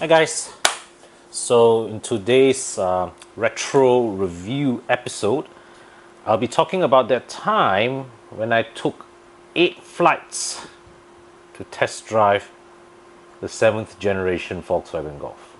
Hi guys, so in today's retro review episode, I'll be talking about that time when I took 8 flights to test drive the 7th generation Volkswagen Golf.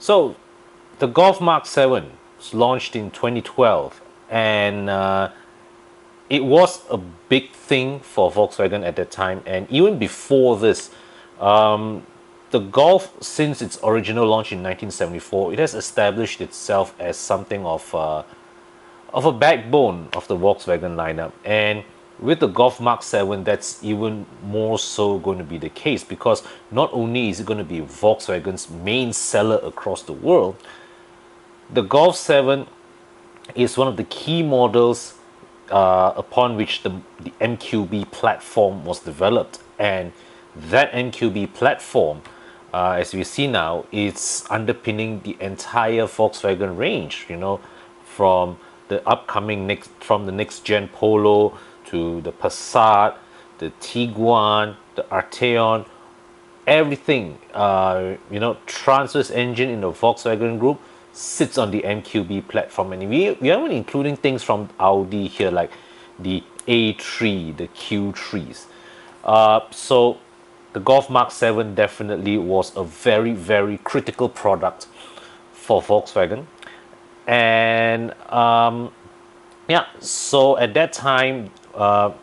So, the Golf Mark 7 was launched in 2012, and it was a big thing for Volkswagen at that time. And even before this, the Golf, since its original launch in 1974, it has established itself as something of a backbone of the Volkswagen lineup. And with the Golf Mark 7, that's even more so going to be the case, because not only is it going to be Volkswagen's main seller across the world, the Golf 7 is one of the key models upon which the MQB platform was developed. And that MQB platform, as we see now, is underpinning the entire Volkswagen range, from the upcoming next gen Polo to the Passat, the Tiguan, the Arteon, everything, transverse engine in the Volkswagen group sits on the MQB platform. And we are even including things from Audi here, like the A3, the Q3s. So the Golf Mark 7 definitely was a very, very critical product for Volkswagen. And so at that time, the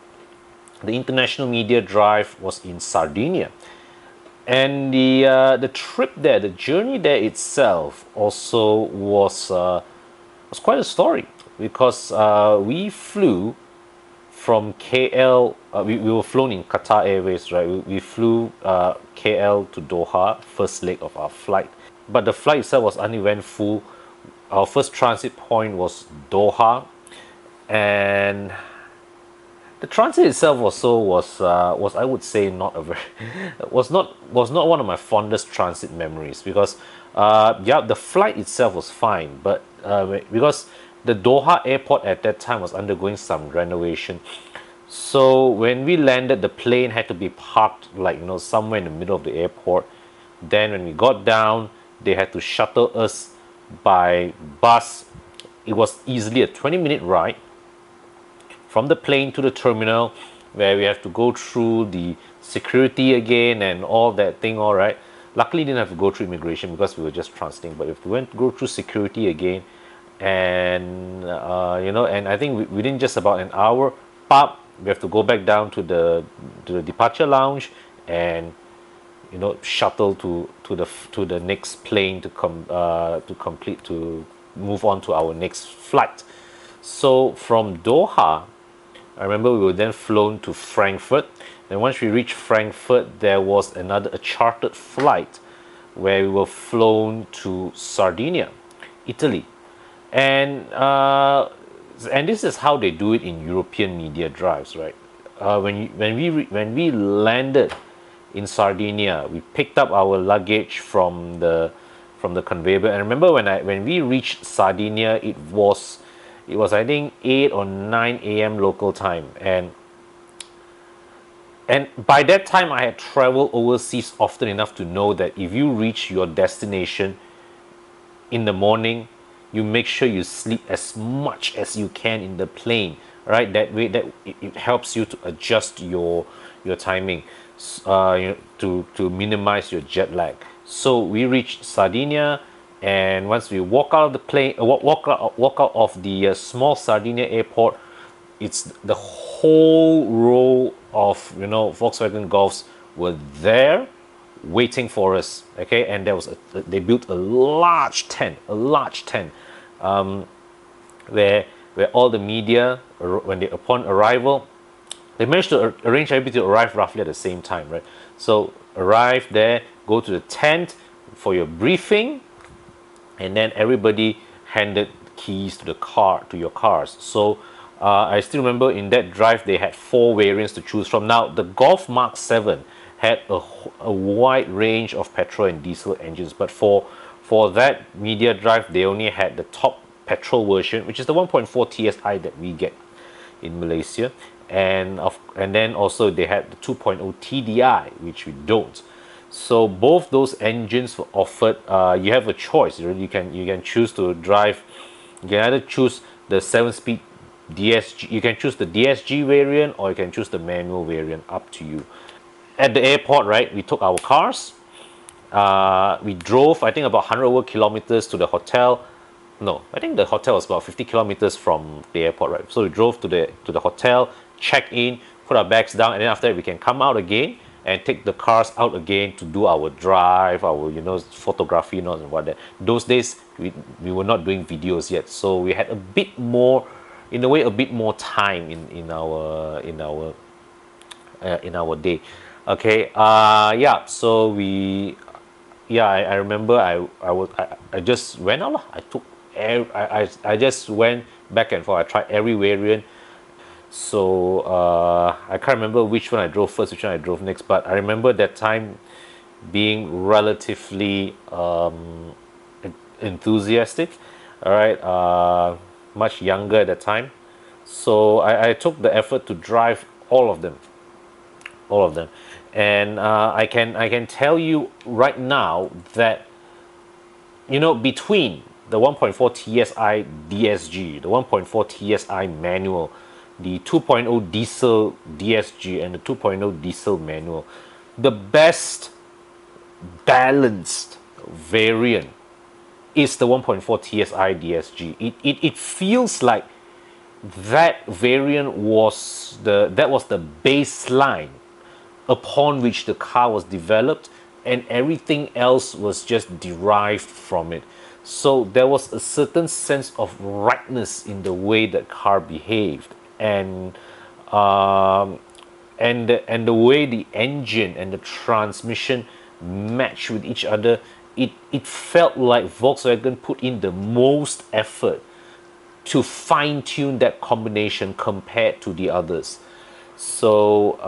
international media drive was in Sardinia, and the trip there, the journey there itself, also was quite a story, because we flew from KL. We were flown in Qatar Airways, right? We flew KL to Doha, first leg of our flight, but the flight itself was uneventful. Our first transit point was Doha, and the transit itself was I would say not a very was not one of my fondest transit memories, because the flight itself was fine, but because the Doha airport at that time was undergoing some renovation, so when we landed, the plane had to be parked somewhere in the middle of the airport. Then when we got down, they had to shuttle us by bus. It was easily a 20-minute ride from the plane to the terminal, where we have to go through the security again and all that thing. All right, luckily didn't have to go through immigration because we were just transiting, but if we went to go through security again, and and I think within just about an hour, we have to go back down to the departure lounge and shuttle to the next plane to move on to our next flight. So from Doha, I remember we were then flown to Frankfurt. Then once we reached Frankfurt, there was a chartered flight where we were flown to Sardinia, Italy. And this is how they do it in European media drives, right? When we landed in Sardinia, we picked up our luggage from the conveyor belt. And I remember when we reached Sardinia, it was I think 8 or 9 a.m. local time, and by that time I had traveled overseas often enough to know that if you reach your destination in the morning, you make sure you sleep as much as you can in the plane, right? That way, that it helps you to adjust your timing, to minimize your jet lag. So we reached Sardinia, and once we walk out of the plane, walk out of the small Sardinia airport, it's the whole row of Volkswagen Golfs were there waiting for us. Okay, and they built a large tent, where all the media, when they upon arrival, they managed to arrange everybody to arrive roughly at the same time, right? So arrive there, go to the tent for your briefing, and then everybody handed keys to the car, to your cars. So I still remember in that drive they had 4 variants to choose from. Now the Golf Mark 7 had a wide range of petrol and diesel engines, but for that media drive they only had the top petrol version, which is the 1.4 TSI that we get in Malaysia, and then also they had the 2.0 TDI, which we don't. So both those engines were offered. You have a choice. You can choose to drive. You can either choose the 7-speed DSG. You can choose the DSG variant, or you can choose the manual variant. Up to you. At the airport, right? We took our cars. We drove, I think, about 100 over kilometers to the hotel. No, I think the hotel was about 50 kilometers from the airport, right? So we drove to the hotel, check in, put our bags down, and then after that we can come out again and take the cars out again to do our drive, our photography and what that. Those days we were not doing videos yet, so we had a bit more, in a way, a bit more time in our day. Okay, yeah. So I remember I just went out. I just went back and forth. I tried every variant. So I can't remember which one I drove first, which one I drove next, but I remember that time being relatively enthusiastic. All right, much younger at that time. So I took the effort to drive all of them, and I can tell you right now that between the 1.4 TSI DSG, the 1.4 TSI manual, the 2.0 diesel DSG, and the 2.0 diesel manual, the best balanced variant is the 1.4 TSI DSG. It feels like that variant was the baseline upon which the car was developed, and everything else was just derived from it. So there was a certain sense of rightness in the way that car behaved, and the way the engine and the transmission matched with each other. It felt like Volkswagen put in the most effort to fine-tune that combination compared to the others. So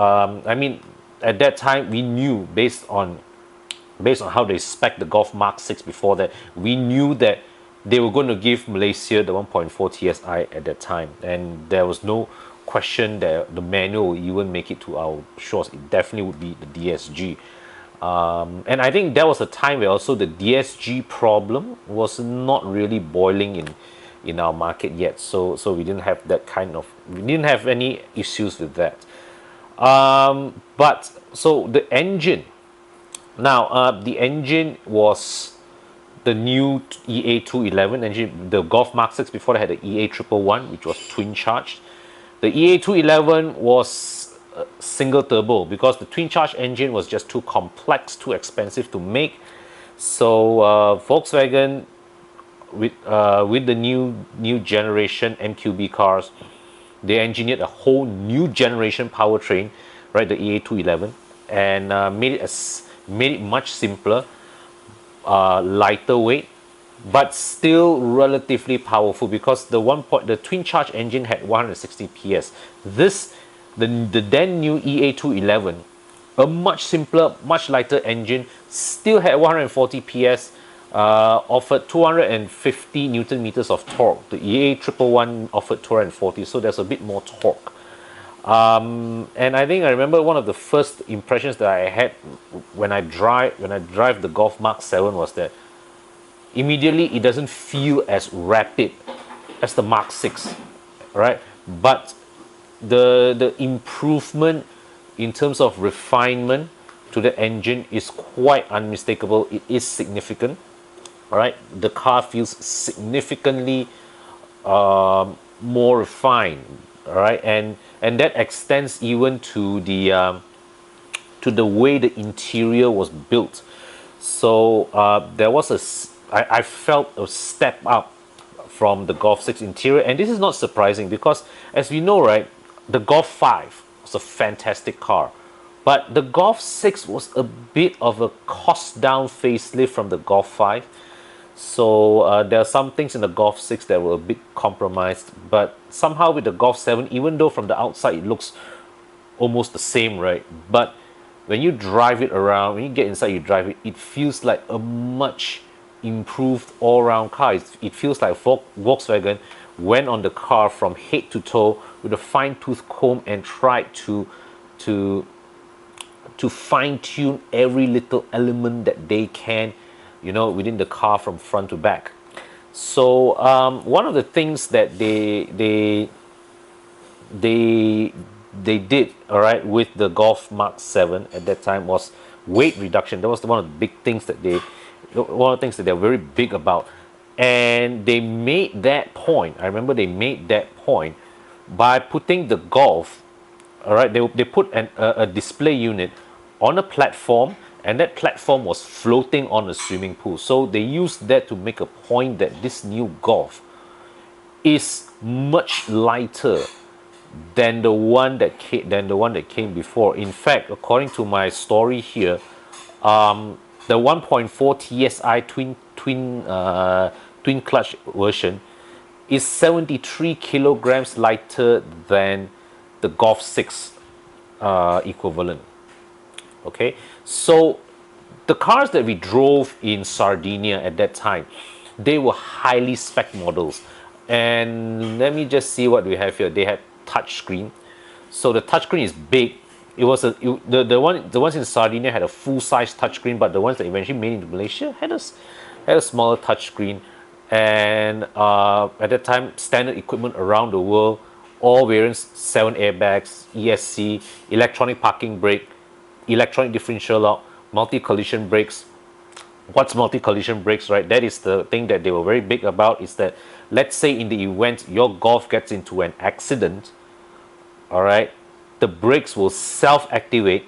I mean, at that time we knew, based on how they spec the Golf Mark 6 before that, we knew that they were going to give Malaysia the 1.4 TSI at that time, and there was no question that the manual will even make it to our shores. It definitely would be the DSG. And I think there was a time where also the DSG problem was not really boiling in our market yet, so we didn't have any issues with that. But so the engine, now the engine was the new EA211 engine. The Golf Mark 6 before they had the EA111, which was twin charged. The EA211 was single turbo because the twin charge engine was just too complex, too expensive to make. So Volkswagen, with the new generation MQB cars, they engineered a whole new generation powertrain, right, the EA211, and made it much simpler, lighter weight, but still relatively powerful, because the twin charge engine had 160 PS. The then new EA211, a much simpler, much lighter engine, still had 140 PS, offered 250 Newton meters of torque. The EA111 offered 240, so there's a bit more torque. And I remember one of the first impressions that I had when I drive the Golf Mark 7 was that immediately it doesn't feel as rapid as the Mark 6, right? But the improvement in terms of refinement to the engine is quite unmistakable. It is significant. All right, the car feels significantly more refined. All right, and that extends even to the way the interior was built. So there was I felt a step up from the Golf 6 interior, and this is not surprising because, as we know, right, the Golf 5 was a fantastic car, but the Golf 6 was a bit of a cost down facelift from the Golf 5. So there are some things in the Golf 6 that were a bit compromised, but somehow with the Golf 7, even though from the outside it looks almost the same, right? But when you drive it around, when you get inside, you drive it, it feels like a much improved all-round car. It feels like Volkswagen went on the car from head to toe with a fine-tooth comb and tried to fine-tune every little element that they can, you know, within the car from front to back. So one of the things that they did, all right, with the Golf Mark 7 at that time was weight reduction. That was one of the big things that one of the things that they're very big about. And they made that point. I remember they made that point by putting the Golf, all right, they put a display unit on a platform, and that platform was floating on a swimming pool. So they used that to make a point that this new Golf is much lighter than the one that came before. In fact, according to my story here, the 1.4 TSI twin clutch version is 73 kilograms lighter than the Golf 6 equivalent. Okay, so the cars that we drove in Sardinia at that time, they were highly spec models. And let me just see what we have here. They had touchscreen, so the touchscreen is big. It was the ones in Sardinia had a full-size touchscreen, but the ones that eventually made into Malaysia had a smaller touchscreen. And at that time, standard equipment around the world, all variants, 7 airbags, ESC, electronic parking brake, electronic differential lock, multi-collision brakes. What's multi-collision brakes, right? That is the thing that they were very big about, is that let's say in the event your Golf gets into an accident, all right, the brakes will self-activate,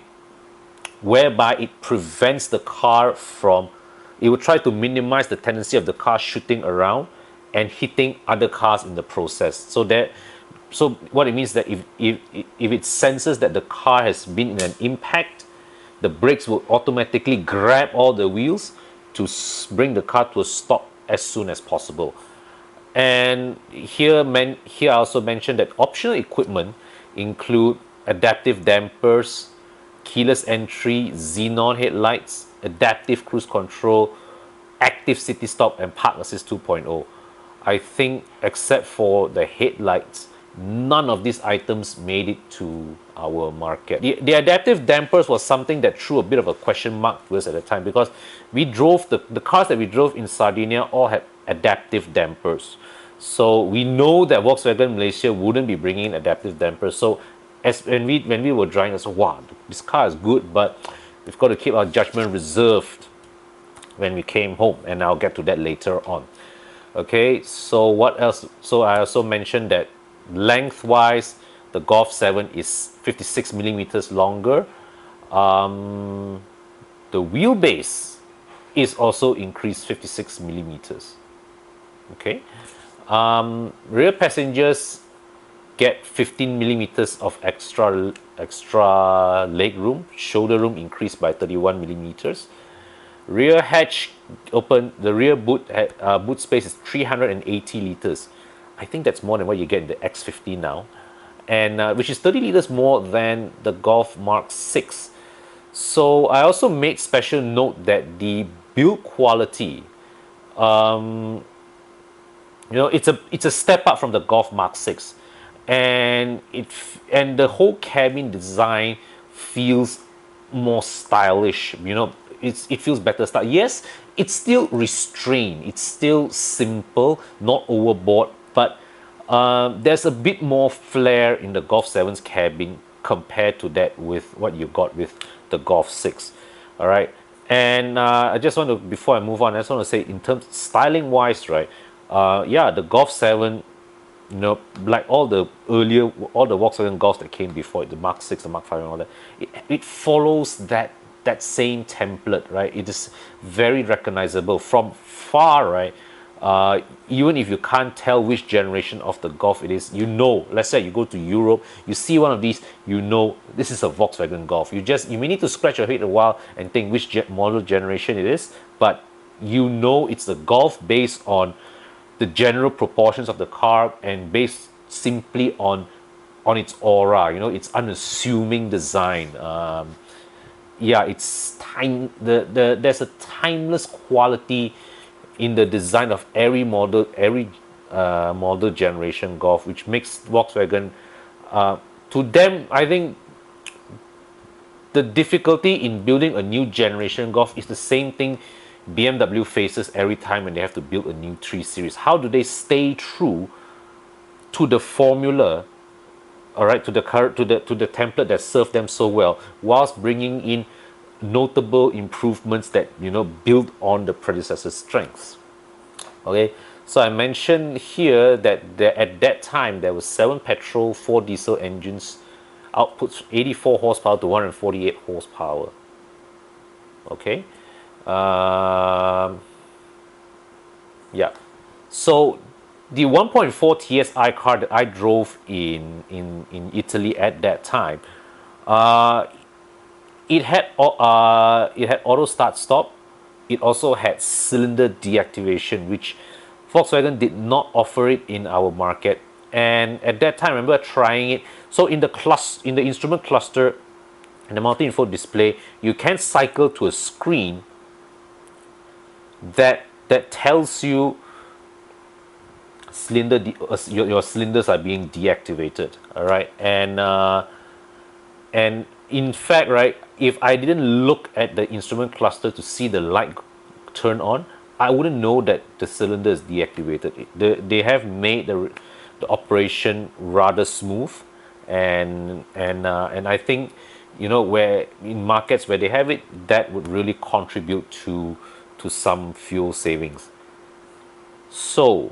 whereby it prevents the car from, it will try to minimize the tendency of the car shooting around and hitting other cars in the process. So what it means is that if it senses that the car has been in an impact, the brakes will automatically grab all the wheels to bring the car to a stop as soon as possible. And here I also mentioned that optional equipment include adaptive dampers, keyless entry, xenon headlights, adaptive cruise control, active city stop, and park assist 2.0. I think except for the headlights, none of these items made it to our market. The adaptive dampers was something that threw a bit of a question mark to us at the time, because we drove the cars that we drove in Sardinia all had adaptive dampers. So we know that Volkswagen Malaysia wouldn't be bringing in adaptive dampers. So when we were driving, I said, wow, this car is good, but we've got to keep our judgment reserved when we came home, and I'll get to that later on. Okay, so what else? So I also mentioned that lengthwise, the Golf 7 is 56 millimeters longer. The wheelbase is also increased 56 millimeters. Okay, rear passengers get 15 millimeters of extra leg room. Shoulder room increased by 31 millimeters. Rear hatch open. The rear boot space is 380 liters. I think that's more than what you get in the X50 now, and which is 30 liters more than the Golf Mark 6. So I also made special note that the build quality, you know, it's a step up from the Golf Mark 6, and the whole cabin design feels more stylish. You know, it feels better style. Yes, it's still restrained. It's still simple, not overboard. But there's a bit more flair in the Golf 7's cabin compared to that with what you got with the Golf 6. All right, and I just want to, before I move on, I just want to say, in terms styling wise, right? Yeah, the Golf 7, you know, like all the Volkswagen Golfs that came before it, the Mark 6, the Mark 5, and all that, it follows that same template, right? It is very recognizable from far, right? Even if you can't tell which generation of the Golf it is, you know, let's say you go to Europe, you see one of these, you know this is a Volkswagen Golf. You may need to scratch your head a while and think which model generation it is, but you know it's a Golf based on the general proportions of the car and based simply on its aura. You know, its unassuming design. Yeah, it's there's a timeless quality in the design of every model generation Golf, which makes Volkswagen, to them, I think the difficulty in building a new generation Golf is the same thing BMW faces every time when they have to build a new 3 Series. How do they stay true to the formula, all right, to the template that served them so well, whilst bringing in notable improvements that, you know, build on the predecessor's strengths? Okay, so I mentioned here that at that time there was 7 petrol, 4 diesel engines, outputs 84 horsepower to 148 horsepower. Okay, yeah. So the 1.4 TSI car that I drove in Italy at that time, it had auto start stop. It also had cylinder deactivation, which Volkswagen did not offer it in our market. And at that time, I remember trying it. So in the instrument cluster and the multi-info display, you can cycle to a screen that tells you your cylinders are being deactivated. All right, and in fact, right, if I didn't look at the instrument cluster to see the light turn on, I wouldn't know that the cylinder is deactivated. They have made the operation rather smooth, and I think, you know, where in markets where they have it, that would really contribute to some fuel savings. So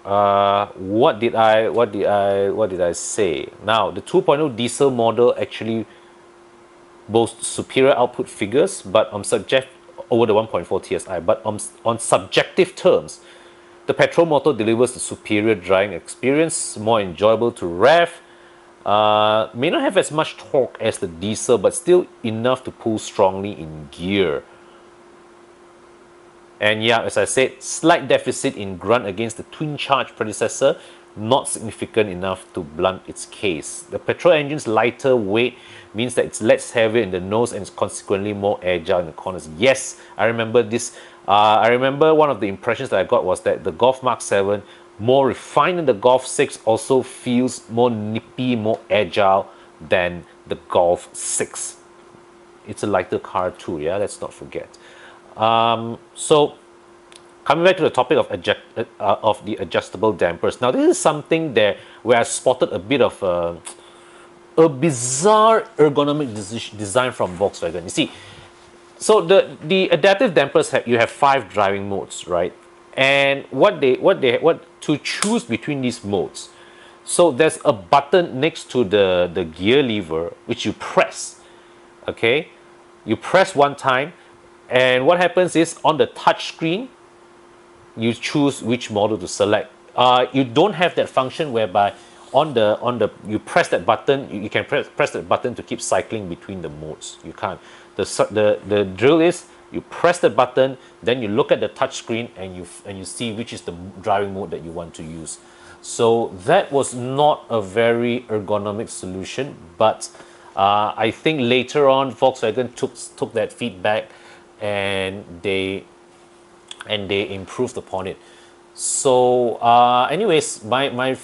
what did I say? Now, the 2.0 diesel model actually boasts superior output figures, but over the 1.4 TSI. But on subjective terms, the petrol motor delivers a superior driving experience, more enjoyable to rev. May not have as much torque as the diesel, but still enough to pull strongly in gear. And yeah, as I said, slight deficit in grunt against the twin-charge predecessor, not significant enough to blunt its case. The petrol engine's lighter weight means that it's less heavier in the nose and is consequently more agile in the corners. Yes, I remember this. I remember one of the impressions that I got was that the Golf Mark 7, more refined than the Golf 6, also feels more nippy, more agile than the Golf 6. It's a lighter car too, yeah, let's not forget. So coming back to the topic of the adjustable dampers. Now, this is something where I spotted a bit of a bizarre ergonomic design from Volkswagen. You see, so the adaptive dampers you have 5 driving modes, right? And what to choose between these modes. So there's a button next to the gear lever which you press. Okay, you press one time, and what happens is on the touch screen you choose which model to select. You don't have that function whereby you press that button. You can press that button to keep cycling between the modes. You can't. The drill is you press the button, then you look at the touch screen and you see which is the driving mode that you want to use. So that was not a very ergonomic solution, but I think later on Volkswagen took that feedback and they improved upon it. So anyways, my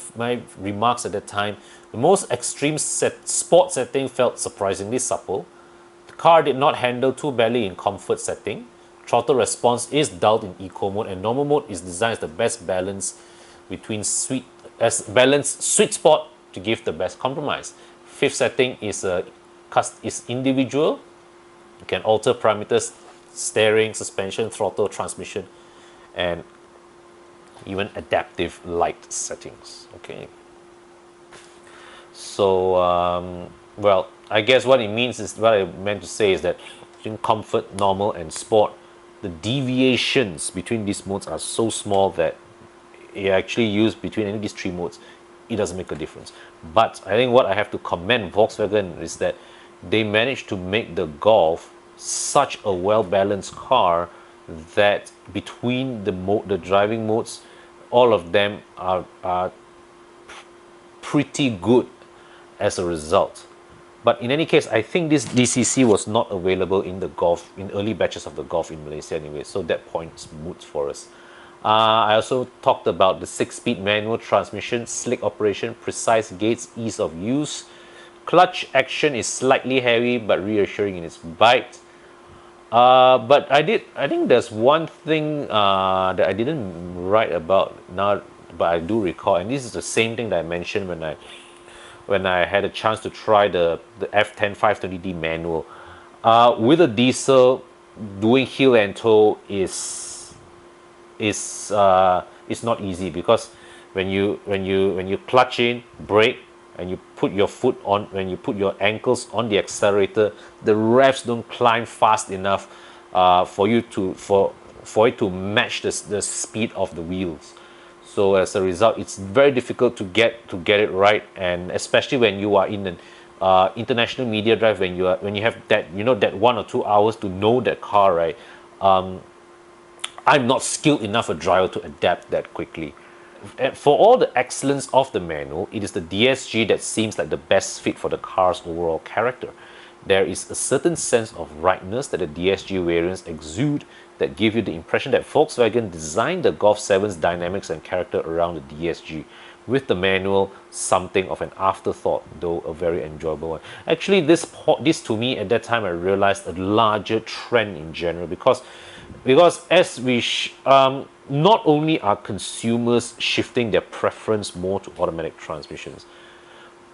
remarks at that time: the most extreme sport setting felt surprisingly supple. The car did not handle too badly in comfort setting. Throttle response is dulled in eco mode, and normal mode is designed as the best balance between sweet spot to give the best compromise. Fifth setting is individual. You can alter parameters: steering, suspension, throttle, transmission, and even adaptive light settings. Okay. So, well, I guess what I meant to say is that in comfort, normal, and sport, the deviations between these modes are so small that you actually use between any of these 3 modes, it doesn't make a difference. But I think what I have to commend Volkswagen is that they managed to make the Golf such a well-balanced car that between the driving modes, all of them are pretty good as a result. But in any case, I think this DCC was not available in the Golf, in early batches of the Golf in Malaysia anyway, so that point's moot for us. I also talked about the 6-speed manual transmission, slick operation, precise gates, ease of use. Clutch action is slightly heavy but reassuring in its bite. But I think there's one thing that I didn't write about now, but I do recall, and this is the same thing that I mentioned when I had a chance to try the F10 520D manual. With a diesel, doing heel and toe is not easy, because when you clutch in, brake, and you put your foot on, when you put your ankles on the accelerator, the revs don't climb fast enough for it to match the speed of the wheels. So as a result, it's very difficult to get it right, and especially when you are in an international media drive, when you have that, that 1 or 2 hours to know that car, right? I'm not skilled enough a driver to adapt that quickly. And for all the excellence of the manual, it is the DSG that seems like the best fit for the car's overall character. There is a certain sense of rightness that the DSG variants exude that give you the impression that Volkswagen designed the Golf 7's dynamics and character around the DSG, with the manual something of an afterthought, though a very enjoyable one. Actually, this to me at that time, I realized a larger trend in general, because as we not only are consumers shifting their preference more to automatic transmissions,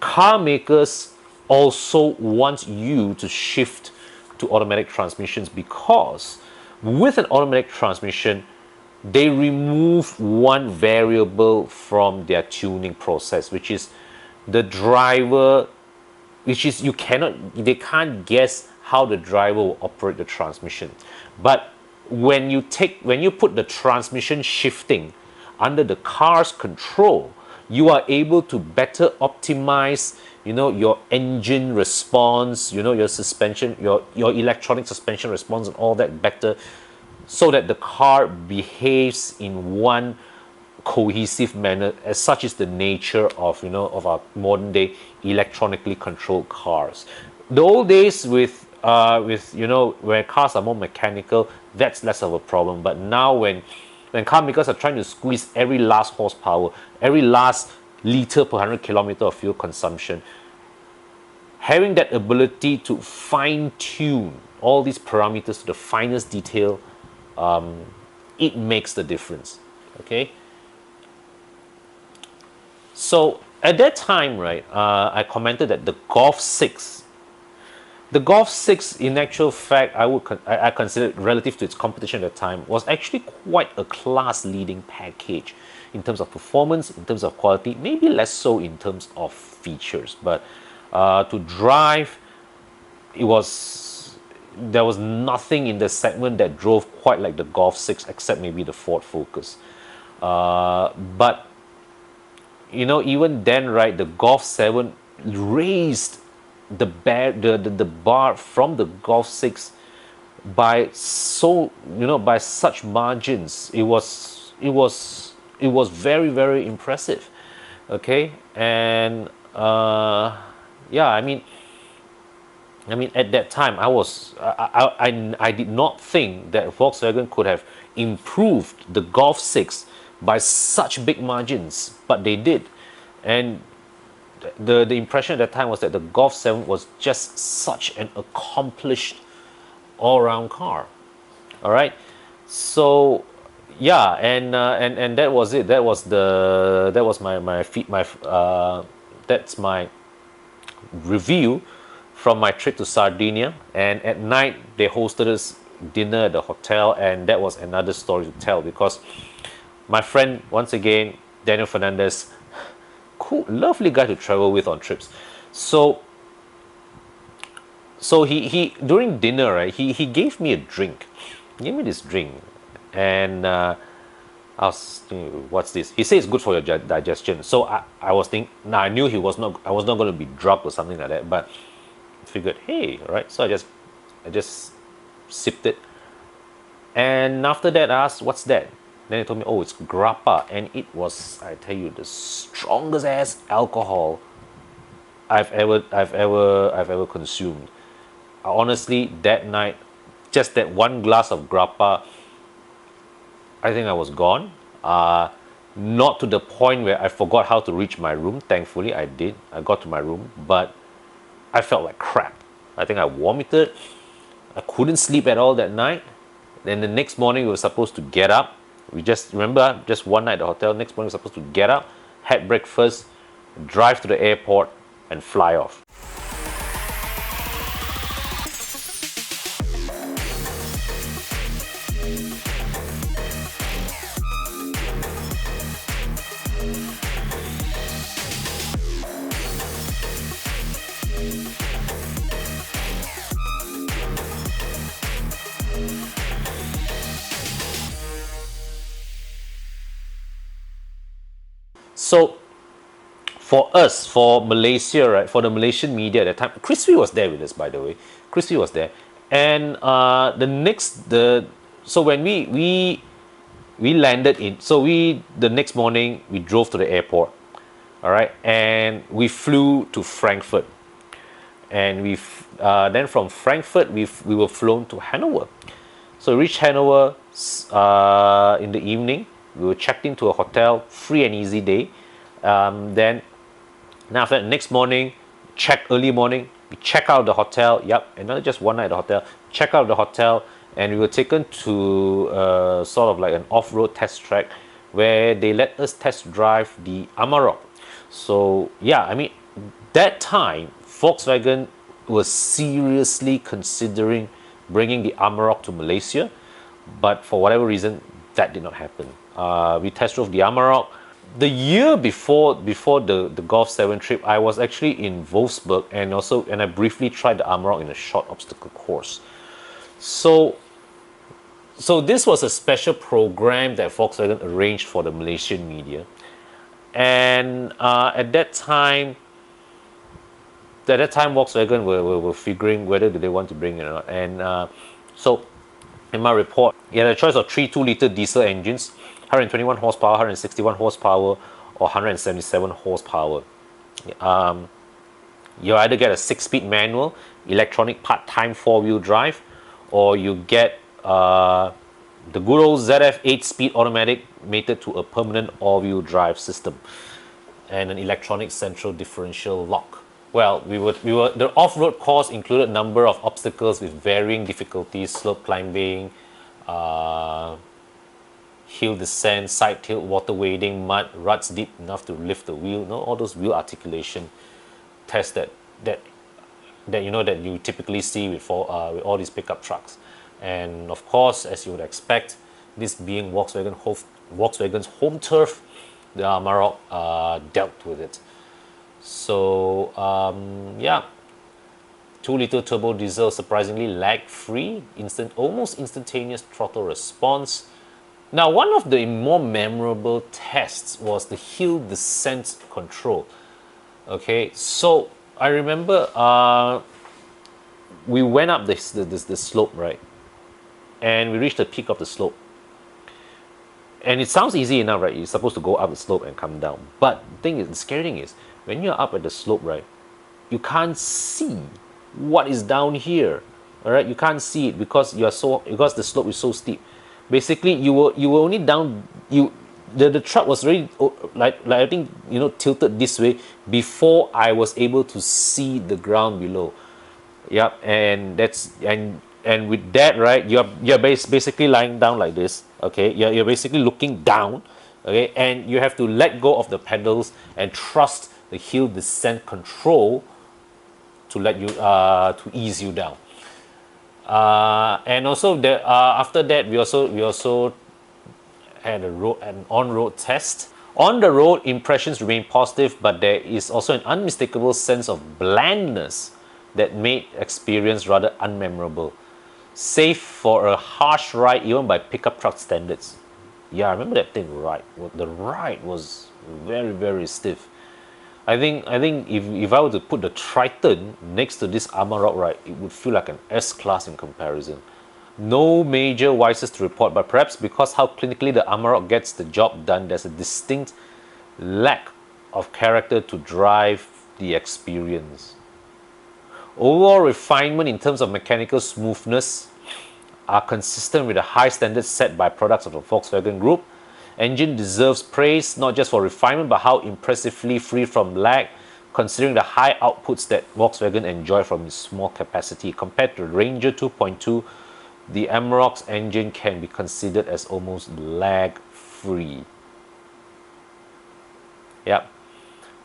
car makers also want you to shift to automatic transmissions, because with an automatic transmission, they remove one variable from their tuning process, which is the driver, they can't guess how the driver will operate the transmission. But when you put the transmission shifting under the car's control, you are able to better optimize, your engine response, your suspension, your electronic suspension response, and all that better, so that the car behaves in one cohesive manner. As such is the nature of our modern day electronically controlled cars. The old days with where cars are more mechanical, that's less of a problem. But now when car makers are trying to squeeze every last horsepower, every last liter per 100 kilometer of fuel consumption, having that ability to fine-tune all these parameters to the finest detail, it makes the difference. Okay, so at that time, right, I commented that the Golf 6, in actual fact, I consider it, relative to its competition at the time, was actually quite a class-leading package in terms of performance, in terms of quality, maybe less so in terms of features. But to drive, there was nothing in the segment that drove quite like the Golf 6, except maybe the Ford Focus. But even then, right, the Golf 7 raised the bar from the Golf 6 by such margins. It was very, very impressive. Okay, and yeah, I mean at that time, I did not think that Volkswagen could have improved the Golf 6 by such big margins, but they did. And the impression at that time was that the Golf 7 was just such an accomplished all-round car. All right, so yeah, and that was it. That's my review from my trip to Sardinia. And at night they hosted us dinner at the hotel, and that was another story to tell, because my friend, once again, Daniel Fernandez, cool, lovely guy to travel with on trips. So he during dinner, right, he gave me a drink. He gave me this drink, and I was thinking, what's this? He says it's good for your digestion. So I was thinking, now I knew I was not going to be drugged or something like that, but I figured, hey, right. So I just sipped it, And after that, I asked, what's that? Then they told me, oh, it's grappa. And it was, I tell you, the strongest ass alcohol I've ever consumed. Honestly, that night, just that one glass of grappa, I think I was gone. Not to the point where I forgot how to reach my room. Thankfully, I did. I got to my room, but I felt like crap. I think I vomited. I couldn't sleep at all that night. Then the next morning, we were supposed to get up. We just remember just one night at the hotel. Next morning, we were supposed to get up, have breakfast, drive to the airport, and fly off. So for us, for Malaysia, right, for the Malaysian media at that time, Crispy was there with us, by the way. Crispy was there, and so when we landed in, so the next morning we drove to the airport, all right, and we flew to Frankfurt, and then from Frankfurt we were flown to Hanover. So we reached Hanover in the evening. We were checked into a hotel, free and easy day. Then after that, next morning, early morning, we check out of the hotel. Yep, another just one night at the hotel. Check out of the hotel, and we were taken to sort of like an off-road test track where they let us test drive the Amarok. So yeah, I mean, that time Volkswagen was seriously considering bringing the Amarok to Malaysia, but for whatever reason, that did not happen. We test drove the Amarok. The year before the Golf 7 trip, I was actually in Wolfsburg, and I briefly tried the Amarok in a short obstacle course. So this was a special program that Volkswagen arranged for the Malaysian media, and at that time Volkswagen were figuring whether they want to bring it or not. And so in my report, you had a choice of 3 2-liter diesel engines, 121 horsepower, 161 horsepower, or 177 horsepower. You either get a 6-speed manual, electronic part-time 4-wheel drive, or you get the good old ZF 8-speed automatic mated to a permanent all-wheel drive system and an electronic central differential lock. Well, the off-road course included a number of obstacles with varying difficulties: slope climbing, hill descent, side tilt, water wading, mud, ruts deep enough to lift the wheel. All those wheel articulation tests that you typically see with all these pickup trucks. And of course, as you would expect, this being Volkswagen's home turf, the Amarok dealt with it. So yeah, 2-liter turbo diesel, surprisingly lag-free, almost instantaneous throttle response. Now, one of the more memorable tests was the hill descent control. Okay, so I remember we went up this slope, right, and we reached the peak of the slope. And it sounds easy enough, right? You're supposed to go up the slope and come down. But the scary thing is, when you're up at the slope, right, you can't see what is down here. All right, you can't see it because the slope is so steep. Basically, you were only down. The truck was really like I think tilted this way before I was able to see the ground below. Yep, and with that, right, you're basically lying down like this. Okay, you're basically looking down. Okay, and you have to let go of the pedals and trust the hill descent control to let you to ease you down. And also after that, we also had an on-road test. On the road, impressions remain positive, but there is also an unmistakable sense of blandness that made experience rather unmemorable, save for a harsh ride even by pickup truck standards. Yeah, I remember that thing, right? The ride was very, very stiff. I think if I were to put the Triton next to this Amarok, right, it would feel like an S-Class in comparison. No major vices to report, but perhaps because how clinically the Amarok gets the job done, there's a distinct lack of character to drive the experience. Overall refinement in terms of mechanical smoothness are consistent with the high standards set by products of the Volkswagen Group. Engine deserves praise not just for refinement but how impressively free from lag, considering the high outputs that Volkswagen enjoy from its small capacity. Compared to Ranger 2.2, the Amarok's engine can be considered as almost lag-free. Yep.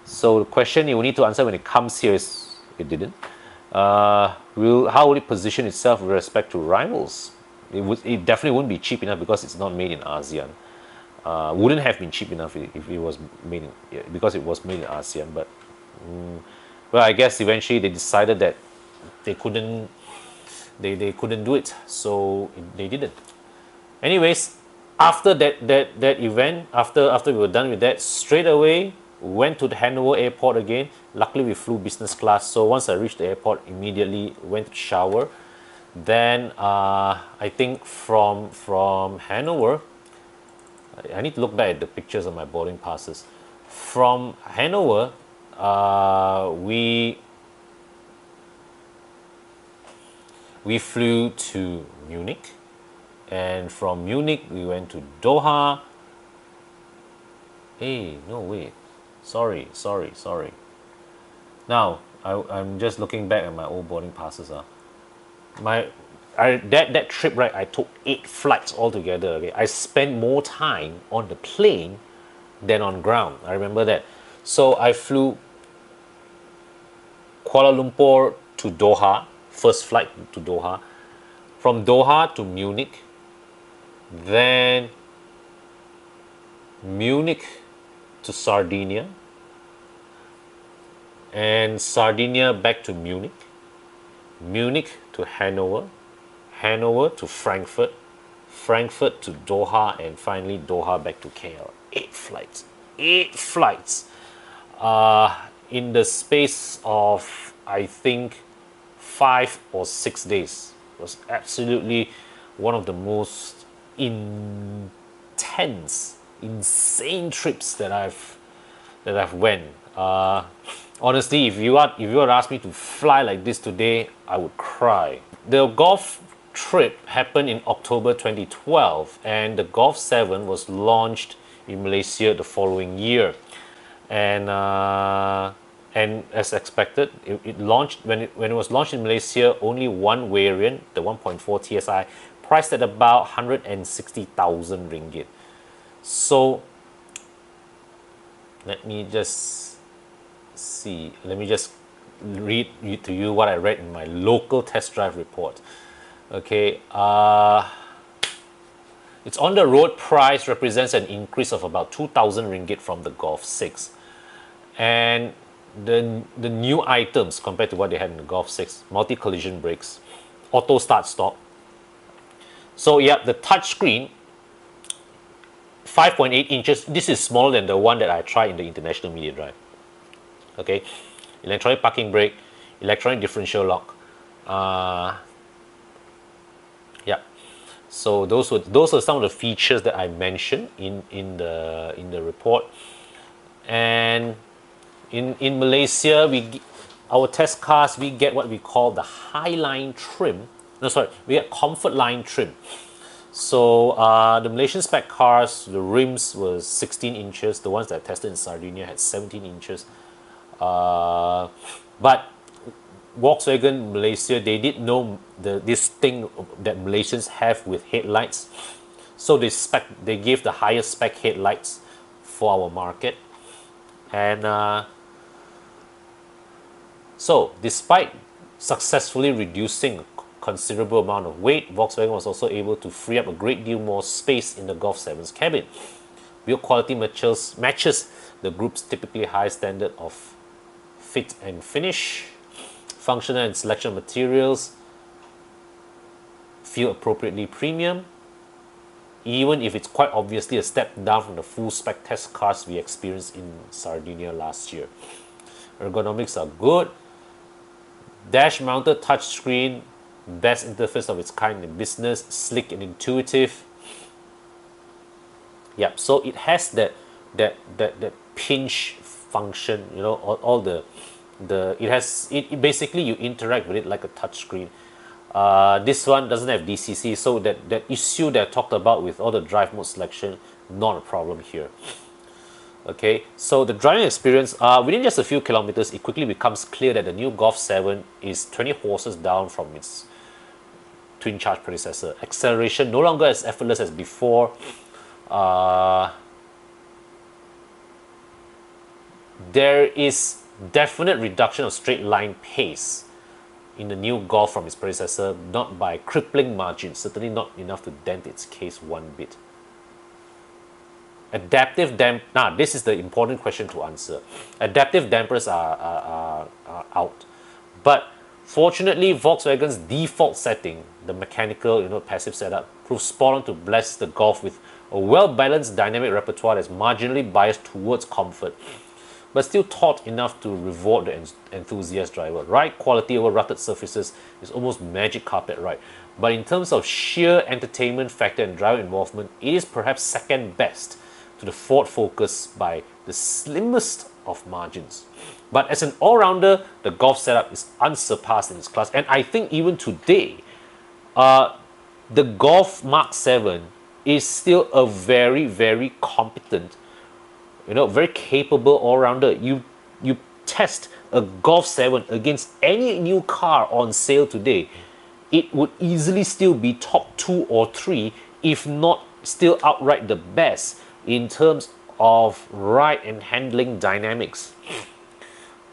So the question you need to answer when it comes here is, it didn't. How will it position itself with respect to rivals? It definitely wouldn't be cheap enough because it's not made in ASEAN. Wouldn't have been cheap enough if it was made in, because it was made in ASEAN. But well, I guess eventually they decided that they couldn't do it, so they didn't. Anyways, after that event, after we were done with that, straight away went to the Hanover airport again. Luckily we flew business class, so once I reached the airport, immediately went to shower. Then I think from Hanover, I need to look back at the pictures of my boarding passes. From Hanover, we flew to Munich, and from Munich we went to Doha. Hey, no wait, sorry. Now I'm just looking back at my old boarding passes. That trip, right, I took 8 flights altogether. Okay, I spent more time on the plane than on ground. I remember that. So I flew Kuala Lumpur to Doha, first flight to Doha. From Doha to Munich, then Munich to Sardinia, and Sardinia back to Munich, Munich to Hanover, Hanover to Frankfurt, Frankfurt to Doha, and finally Doha back to KL. 8 flights. 8 flights. In the space of, I think, 5 or 6 days. It was absolutely one of the most intense, insane trips that I've went. Honestly, if you had asked me to fly like this today, I would cry. The Golf trip happened in October 2012, and the Golf 7 was launched in Malaysia the following year. And as expected, it launched when it was launched in Malaysia. Only one variant, the 1.4 TSI, priced at about 160,000 ringgit. So let me just see. Let me just read to you what I read in my local test drive report. Okay, its on the road price represents an increase of about 2,000 ringgit from the Golf 6, and the new items compared to what they had in the Golf 6: multi collision brakes, auto start stop. So yeah, the touchscreen, 5.8 inches. This is smaller than the one that I tried in the International Media Drive. Okay, electronic parking brake, electronic differential lock. Yeah, so those are some of the features that I mentioned in the report. And in Malaysia, our test cars, we get what we call the High Line trim. No, sorry, we get Comfort Line trim. So the Malaysian spec cars, the rims was 16 inches. The ones that I tested in Sardinia had 17 inches. But Volkswagen Malaysia, they did know this thing that Malaysians have with headlights. So they gave the highest spec headlights for our market. And so despite successfully reducing a considerable amount of weight, Volkswagen was also able to free up a great deal more space in the Golf 7's cabin. Build quality matches the group's typically high standard of fit and finish. Functional and selection of materials feel appropriately premium, even if it's quite obviously a step down from the full spec test cars we experienced in Sardinia last year. Ergonomics are good. Dash mounted touchscreen best interface of its kind in the business, slick and intuitive. Yep, so it has that pinch function, you know, all the it basically you interact with it like a touch screen. This one doesn't have DCC, so that issue that I talked about with all the drive mode selection, not a problem here. Okay, so the driving experience, within just a few kilometers, it quickly becomes clear that the new Golf 7 is 20 horses down from its twin-charge predecessor. Acceleration no longer as effortless as before. There is definite reduction of straight line pace in the new Golf from its predecessor, not by crippling margins, certainly not enough to dent its case one bit. Adaptive this is the important question to answer. Adaptive dampers are out, but fortunately Volkswagen's default setting, the mechanical, you know, passive setup, proves spot on to bless the Golf with a well-balanced dynamic repertoire that's marginally biased towards comfort, but still taut enough to reward the enthusiast driver. Ride quality over rutted surfaces is almost magic carpet ride, but in terms of sheer entertainment factor and driver involvement, it is perhaps second best to the Ford Focus by the slimmest of margins. But as an all-rounder, the Golf setup is unsurpassed in its class, and I think even today, the Golf Mark 7 is still a very, very competent, you know, very capable all-rounder. You test a Golf 7 against any new car on sale today, it would easily still be top 2 or 3, if not still outright the best in terms of ride and handling dynamics.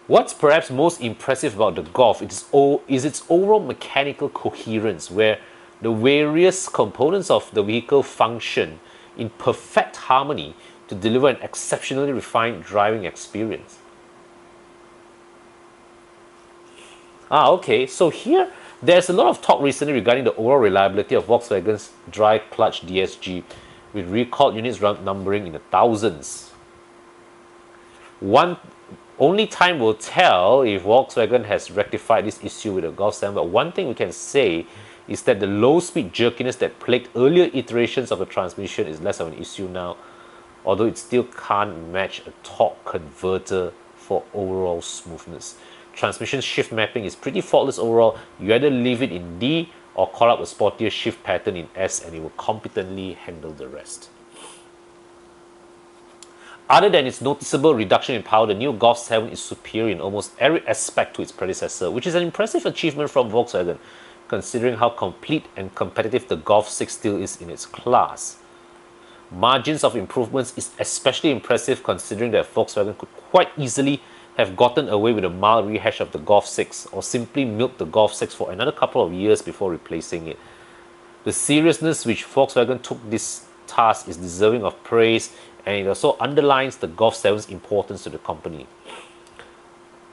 What's perhaps most impressive about the Golf is its overall mechanical coherence, where the various components of the vehicle function in perfect harmony to deliver an exceptionally refined driving experience. Okay, so here there's a lot of talk recently regarding the overall reliability of Volkswagen's dry clutch DSG, with recalled units numbering in the thousands. Only time will tell if Volkswagen has rectified this issue with the Golf 7, but one thing we can say is that the low-speed jerkiness that plagued earlier iterations of the transmission is less of an issue now, although it still can't match a torque converter for overall smoothness. Transmission shift mapping is pretty faultless overall. You either leave it in D or call up a sportier shift pattern in S, and it will competently handle the rest. Other than its noticeable reduction in power, the new Golf 7 is superior in almost every aspect to its predecessor, which is an impressive achievement from Volkswagen, considering how complete and competitive the Golf 6 still is in its class. Margins of improvements is especially impressive considering that Volkswagen could quite easily have gotten away with a mild rehash of the Golf 6, or simply milked the Golf 6 for another couple of years before replacing it. The seriousness which Volkswagen took this task is deserving of praise, and it also underlines the Golf 7's importance to the company.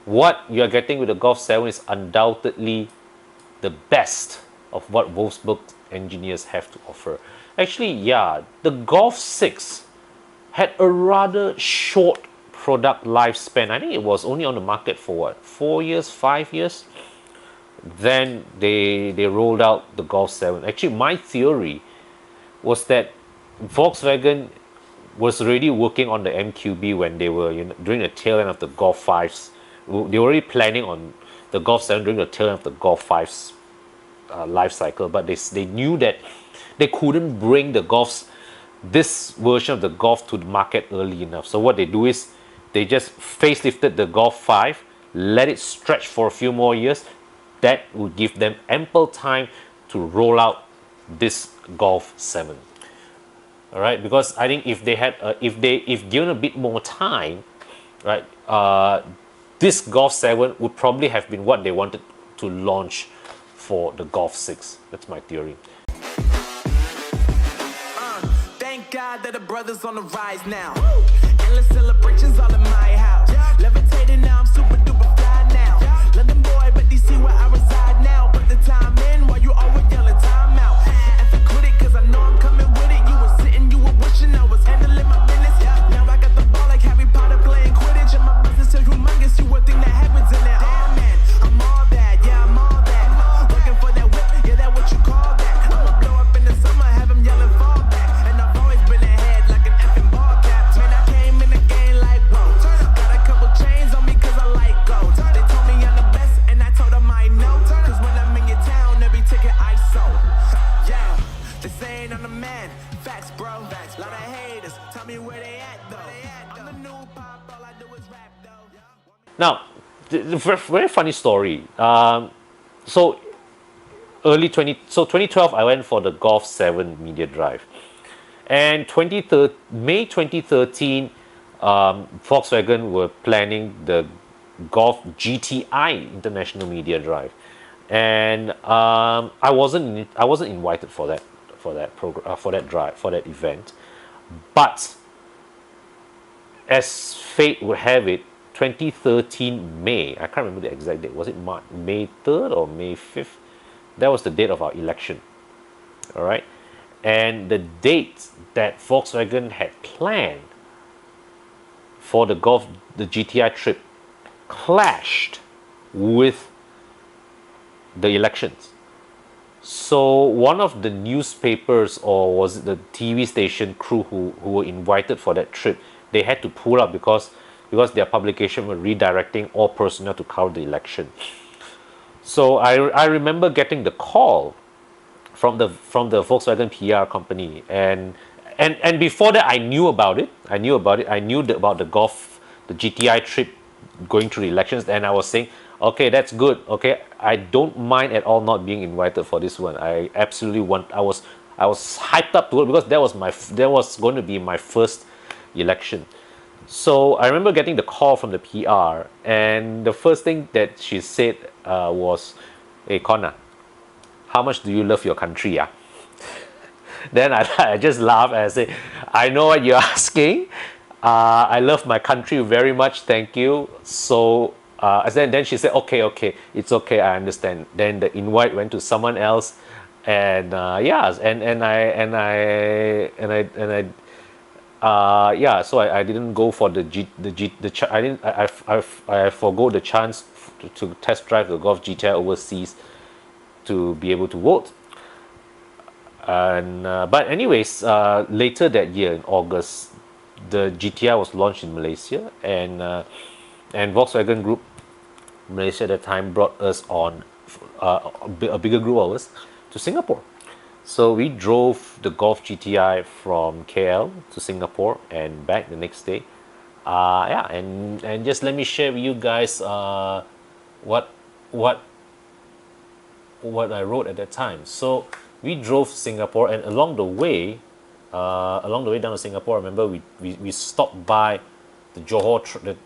What you are getting with the Golf 7 is undoubtedly the best of what Wolfsburg engineers have to offer. Actually, yeah, the Golf 6 had a rather short product lifespan. I think it was only on the market for what, 4 years, 5 years? Then they rolled out the Golf 7. Actually, my theory was that Volkswagen was already working on the MQB when they were, you know, during the tail end of the Golf 5s. They were already planning on the Golf 7 during the tail end of the Golf 5's life cycle, but they knew that they couldn't bring this version of the Golf to the market early enough. So what they do is they just facelifted the Golf 5, let it stretch for a few more years. That would give them ample time to roll out this Golf 7. All right, because I think if given a bit more time, right, this Golf 7 would probably have been what they wanted to launch for the Golf 6. That's my theory. Thank God that the brothers on the rise now. Endless celebrations all in my house. Levitating now, I'm super duper fly now. London boy, but DC where I reside now. Put the time in while you always yelling time out. And if you quit it, cause I know I'm coming with it. You were sitting, you were wishing I was handling my business. Now I got the ball like Harry Potter playing Quidditch. And my business is humongous, you would think that happens in there. Damn man, I'm all that, yeah, I'm all that. Looking for that whip. Now, very, very funny story. So early 2012, I went for the Golf 7 media drive, and May 2013, Volkswagen were planning the Golf GTI International Media Drive, and I wasn't invited for that program, for that event, but as fate would have it, 2013 May, I can't remember the exact date. Was it May 3rd or May 5th? That was the date of our election. All right, and the date that Volkswagen had planned for the GTI trip clashed with the elections. So one of the newspapers, or was it the TV station crew who were invited for that trip, they had to pull out because their publication were redirecting all personnel to cover the election. So I remember getting the call from the Volkswagen PR company, and before that I knew about it. I knew about the GTI trip going through the elections, and I was saying, okay, that's good. Okay, I don't mind at all not being invited for this one. I absolutely want. I was hyped up to it because that was going to be my first election. So I remember getting the call from the PR, and the first thing that she said was, "Hey Connor, how much do you love your country? Yeah." Then I just laughed and I said, "I know what you're asking. I love my country very much. Thank you." So then she said, "Okay, it's okay. I understand." Then the invite went to someone else, and so I didn't go for I forgo the chance to test drive the Golf GTI overseas to be able to vote. And but anyways, later that year in August, the GTI was launched in Malaysia, and Volkswagen Group Malaysia at the time brought us on a bigger group of us to Singapore. So we drove the Golf GTI from KL to Singapore and back the next day. And just let me share with you guys what I wrote at that time. So we drove Singapore, and along the way down to Singapore, I remember we stopped by the Johor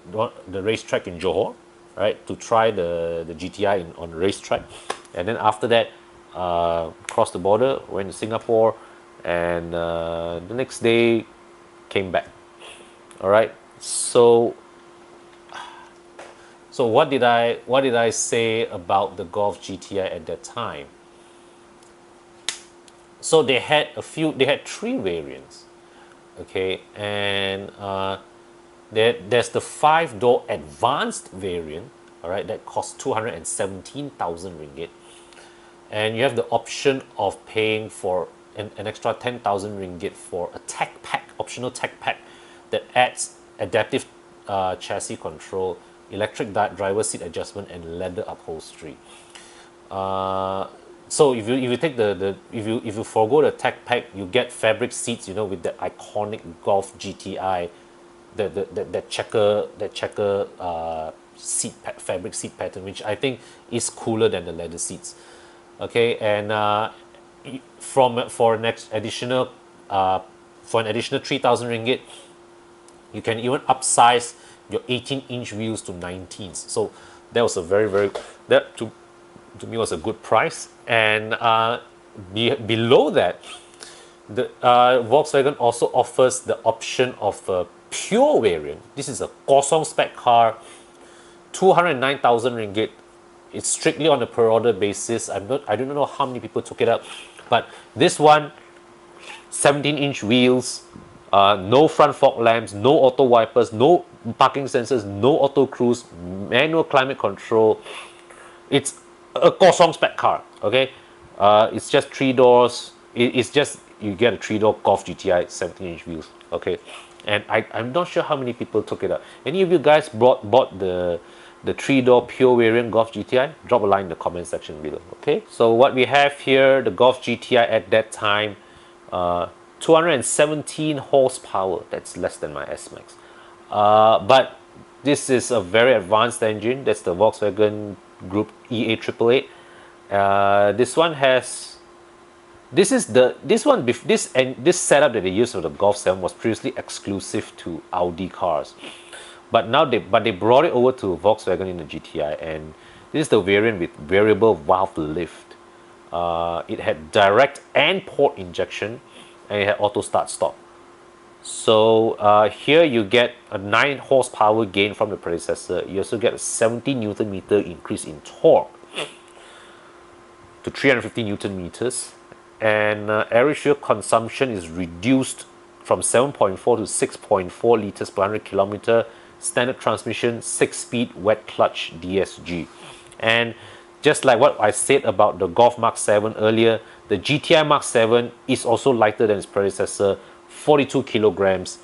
the racetrack in Johor, right, to try the GTI on the racetrack, and then after that, crossed the border, went to Singapore, and the next day came back. All right. So what did I say about the Golf GTI at that time? So they had three variants, okay, and there's the 5-door advanced variant, all right, that costs 217,000 ringgit, and you have the option of paying for an extra 10,000 ringgit for a optional tech pack that adds adaptive chassis control, electric driver seat adjustment, and leather upholstery. So if you take if you forgo the tech pack, you get fabric seats, with the iconic Golf GTI, that checker fabric seat pattern, which I think is cooler than the leather seats. Okay, and for an additional 3,000 ringgit, you can even upsize your 18-inch wheels to 19s. So that was that to me was a good price. And below that, the Volkswagen also offers the option of a pure variant. This is a kosong spec car, 209,000 ringgit. It's strictly on a per order basis. I don't know how many people took it up, but this one, 17-inch wheels, no front fog lamps, no auto wipers, no parking sensors, no auto cruise, manual climate control. It's a kosong spec car, okay? It's just 3 doors. It's just, you get a 3-door Golf GTI 17-inch wheels, okay? And I'm not sure how many people took it up. Any of you guys bought the 3-door pure variant Golf GTI? Drop a line in the comment section below, okay? So what we have here, the Golf GTI at that time, 217 horsepower. That's less than my S-Max. But this is a very advanced engine. That's the Volkswagen Group EA888. This one has this setup that they used for the Golf 7 was previously exclusive to Audi cars, but now they brought it over to Volkswagen in the GTI, and this is the variant with variable valve lift. It had direct and port injection, and it had auto start stop. So here you get a 9 horsepower gain from the predecessor. You also get a 70 Newton meter increase in torque to 350 Newton meters, and average fuel consumption is reduced from 7.4 to 6.4 liters per 100 kilometer. Standard transmission, 6-speed wet clutch DSG. And just like what I said about the Golf Mark 7 earlier, the GTI Mark 7 is also lighter than its predecessor, 42 kilograms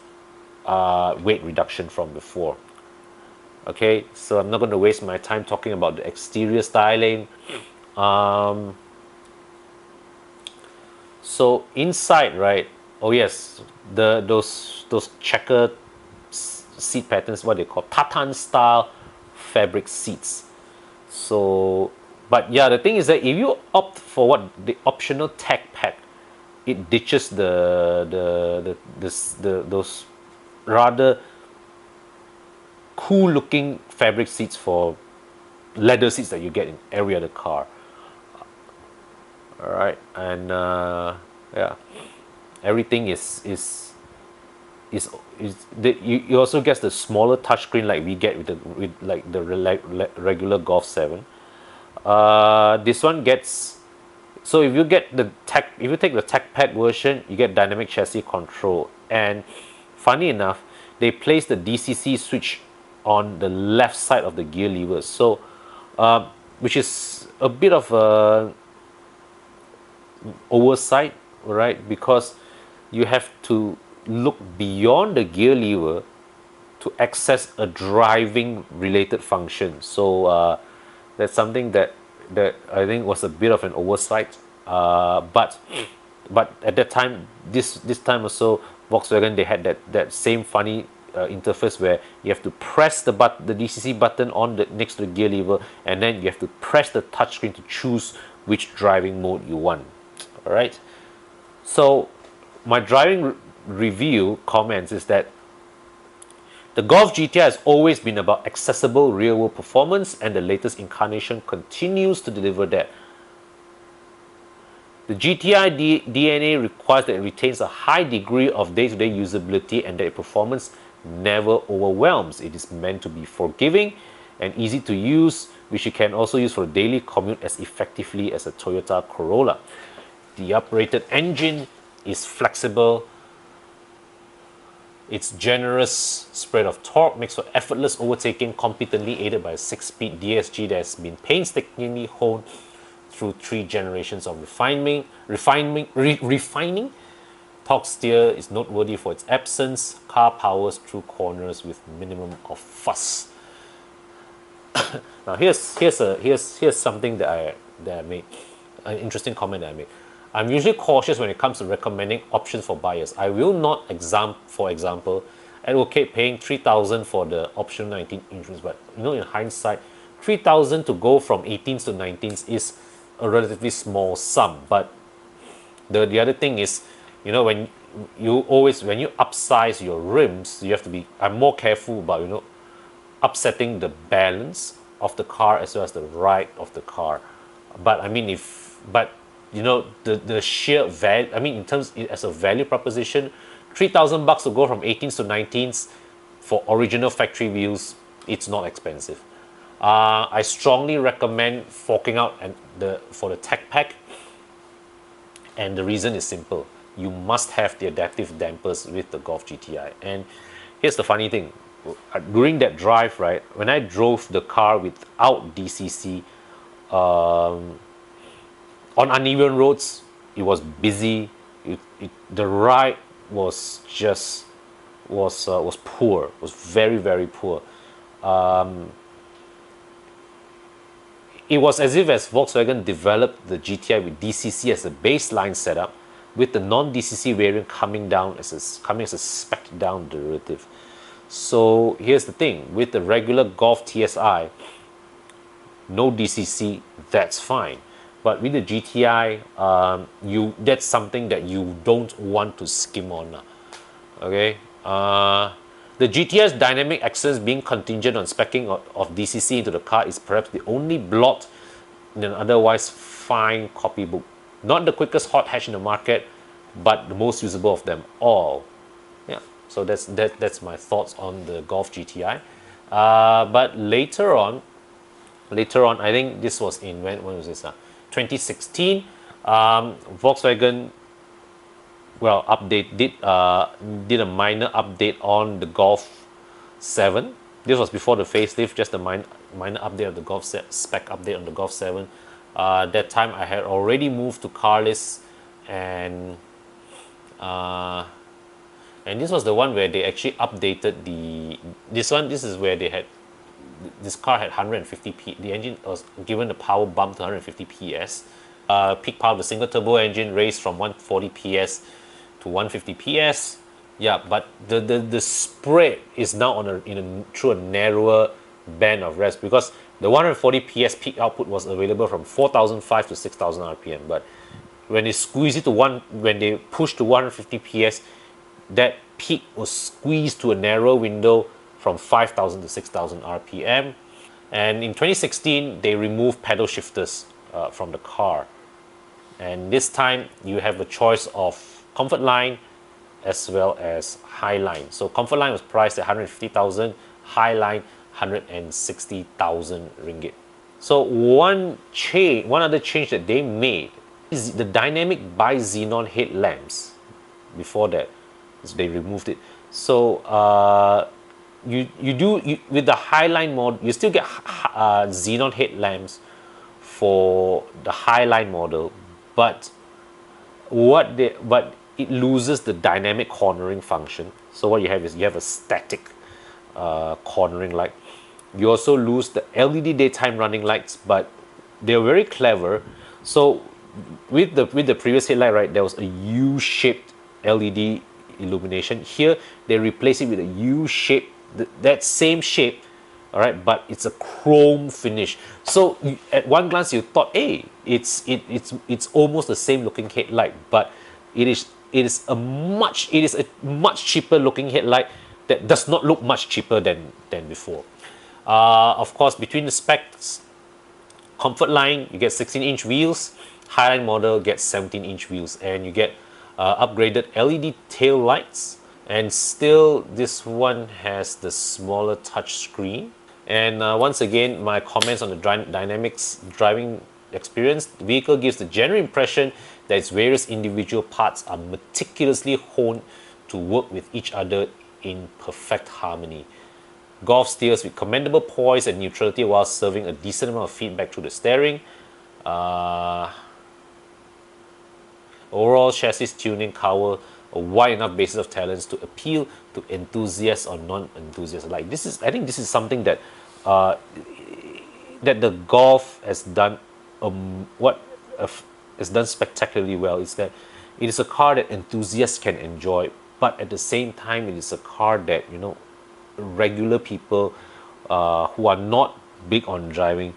weight reduction from before. Okay, so I'm not going to waste my time talking about the exterior styling. So inside, right? Oh yes, those checker seat patterns, what they call tartan style fabric seats. So, but yeah, the thing is that if you opt for what the optional tech pack, it ditches those rather cool looking fabric seats for leather seats that you get in every other car. All right, and yeah, everything is you also get the smaller touchscreen like we get with the regular Golf 7. This one gets, so if you take the tech pack version, you get dynamic chassis control, and funny enough, they place the DCC switch on the left side of the gear lever, so which is a bit of a oversight, right? Because you have to look beyond the gear lever to access a driving related function. So that's something that I think was a bit of an oversight. But at that time, this time also, Volkswagen, they had that same funny interface where you have to press the DCC button on the next to the gear lever, and then you have to press the touchscreen to choose which driving mode you want. All right. So my driving review comments is that the Golf GTI has always been about accessible real-world performance, and the latest incarnation continues to deliver that. The GTI DNA requires that it retains a high degree of day-to-day usability and that its performance never overwhelms. It is meant to be forgiving and easy to use, which you can also use for daily commute as effectively as a Toyota Corolla. The uprated engine is flexible. Its generous spread of torque makes for effortless overtaking, competently aided by a 6-speed DSG that has been painstakingly honed through 3 generations of refining. Torque steer is noteworthy for its absence. Car powers through corners with minimum of fuss. Now here's something that I made, an interesting comment that I made. I'm usually cautious when it comes to recommending options for buyers. I will not, for example, advocate paying $3,000 for the optional 19 inches, but in hindsight, $3,000 to go from 18s to 19s is a relatively small sum. But the other thing is, when you upsize your rims, you have to be. I'm more careful about upsetting the balance of the car as well as the ride of the car. But I mean, the sheer value, in terms as a value proposition, $3,000 to go from 18s to 19s for original factory wheels, it's not expensive. I strongly recommend forking out for the tech pack, and the reason is simple. You must have the adaptive dampers with the Golf GTI. And here's the funny thing, during that drive, right, when I drove the car without DCC, on uneven roads, it was busy. The ride was poor. Was very, very poor. It was as if Volkswagen developed the GTI with DCC as a baseline setup, with the non-DCC variant coming as a spec down derivative. So here's the thing, with the regular Golf TSI, no DCC, that's fine. But with the GTI, that's something that you don't want to skim on. Okay. The GTI's dynamic access being contingent on speccing of DCC into the car is perhaps the only blot in an otherwise fine copybook. Not the quickest hot hatch in the market, but the most usable of them all. Yeah. So that's my thoughts on the Golf GTI. But later on, I think this was in when was this? 2016. Volkswagen, well, did a minor update on the Golf 7. This was before the facelift, just a minor update of the Golf spec update on the Golf 7. That time I had already moved to carless, and this was the one where they actually updated this is where they had, this car had 150 p. The engine was given the power bump to 150 PS. Peak power of the single turbo engine raised from 140 PS to 150 PS. Yeah, but the spread is now through a narrower band of rest, because the 140 PS peak output was available from 4,005 to 6,000 RPM. But when they squeeze it to when they push to 150 PS, that peak was squeezed to a narrow window from 5,000 to 6,000 RPM. And in 2016, they removed pedal shifters from the car. And this time, you have a choice of Comfort Line as well as High Line. So Comfort Line was priced at 150,000, High Line 160,000 ringgit. So one other change that they made is the dynamic bi-xenon headlamps. Before that, they removed it. So with the Highline model, you still get xenon headlamps for the Highline model, but it loses the dynamic cornering function. So what you have is you have a static cornering light. You also lose the LED daytime running lights, but they're very clever. So with the previous headlight, right, there was a U-shaped LED illumination. Here they replace it with a U-shape, that same shape, all right, but it's a chrome finish. So at one glance you thought, hey, it's almost the same looking headlight, but it is a much cheaper looking headlight that does not look much cheaper than before. Of course, between the specs, Comfort Line you get 16-inch wheels, Highline model gets 17-inch wheels, and you get upgraded LED tail lights, and still this one has the smaller touch screen. And once again, my comments on the dynamics driving experience: the vehicle gives the general impression that its various individual parts are meticulously honed to work with each other in perfect harmony. Golf steers with commendable poise and neutrality while serving a decent amount of feedback through the steering. Overall chassis tuning cover a wide enough basis of talents to appeal to enthusiasts or non-enthusiasts alike. I think this is something that that the Golf has done has done spectacularly well. Is that it is a car that enthusiasts can enjoy, but at the same time, it is a car that, you know, regular people who are not big on driving,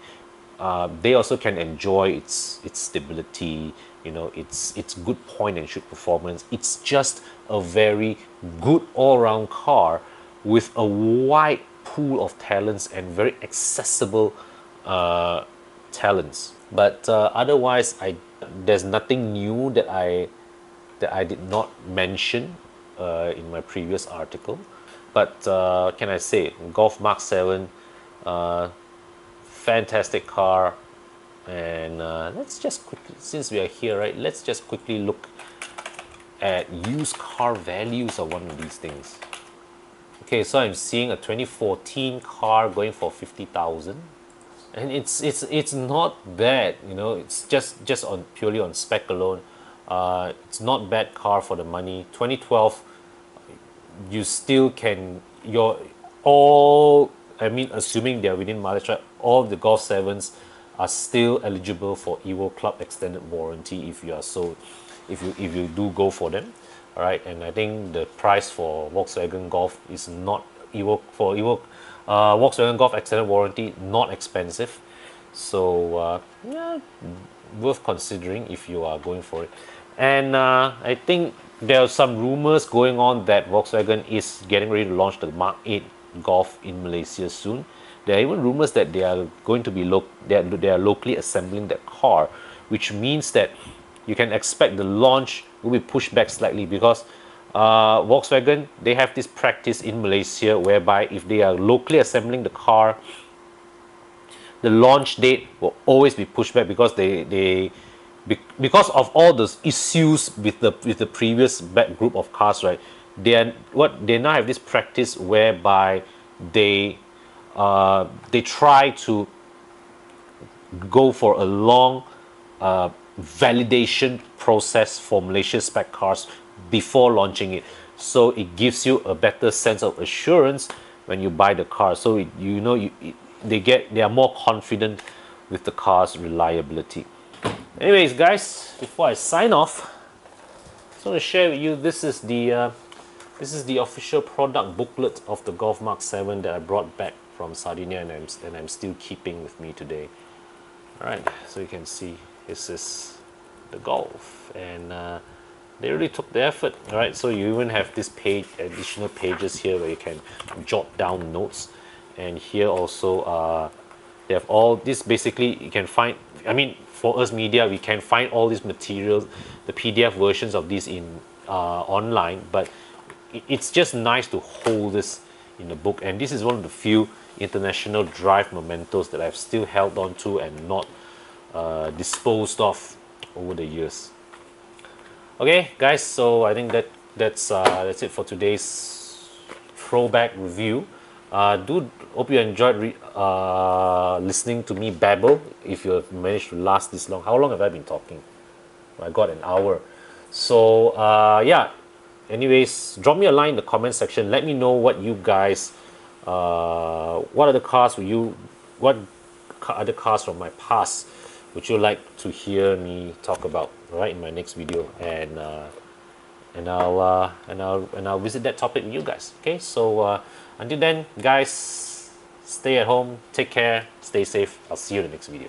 they also can enjoy its stability, you know, its good point and shoot performance. It's just a very good all-round car with a wide pool of talents and very accessible talents. But otherwise, there's nothing new that I did not mention in my previous article. But can I say, Golf Mark 7, fantastic car. And let's just quickly, since we are here, right, let's just quickly look at used car values of one of these things. Okay, so I'm seeing a 2014 car going for 50,000, and it's not bad, you know. It's just on purely on spec alone. It's not bad car for the money. 2012, you still can assuming they're within mileage, right, all the Golf 7s are still eligible for Evo Club extended warranty if you do go for them. All right, and I think the price for Volkswagen Golf is not Volkswagen Golf extended warranty, not expensive. So yeah, worth considering if you are going for it. And I think there are some rumors going on that Volkswagen is getting ready to launch the Mark 8 Golf in Malaysia soon. There are even rumors that they are going to be they are locally assembling that car, which means that you can expect the launch will be pushed back slightly, because Volkswagen, they have this practice in Malaysia whereby if they are locally assembling the car, the launch date will always be pushed back, because because of all those issues with the previous back group of cars, right? They now have this practice whereby they try to go for a long validation process for Malaysia spec cars before launching it, so it gives you a better sense of assurance when you buy the car. So they are more confident with the car's reliability. Anyways, guys, before I sign off, I just want to share with you, this is the official product booklet of the Golf Mark 7 that I brought back from Sardinia, and I'm still keeping with me today. All right, so you can see this is the Golf, and they really took the effort. All right, so you even have this additional pages here where you can jot down notes, and here also they have all this. Basically, you can find, I mean, for us media, we can find all these materials, the PDF versions of these in online, but it's just nice to hold this in a book. And this is one of the few international drive mementos that I've still held on to and not disposed of over the years. Okay, guys, so I think that's it for today's throwback review. Hope you enjoyed listening to me babble. If you have managed to last this long, how long have I been talking? I got an hour. So yeah. Anyways, drop me a line in the comment section. Let me know what you guys, what other cars other cars from my past would you like to hear me talk about, right, in my next video, and I'll visit that topic with you guys. Okay, so until then, guys, stay at home, take care, stay safe. I'll see you in the next video.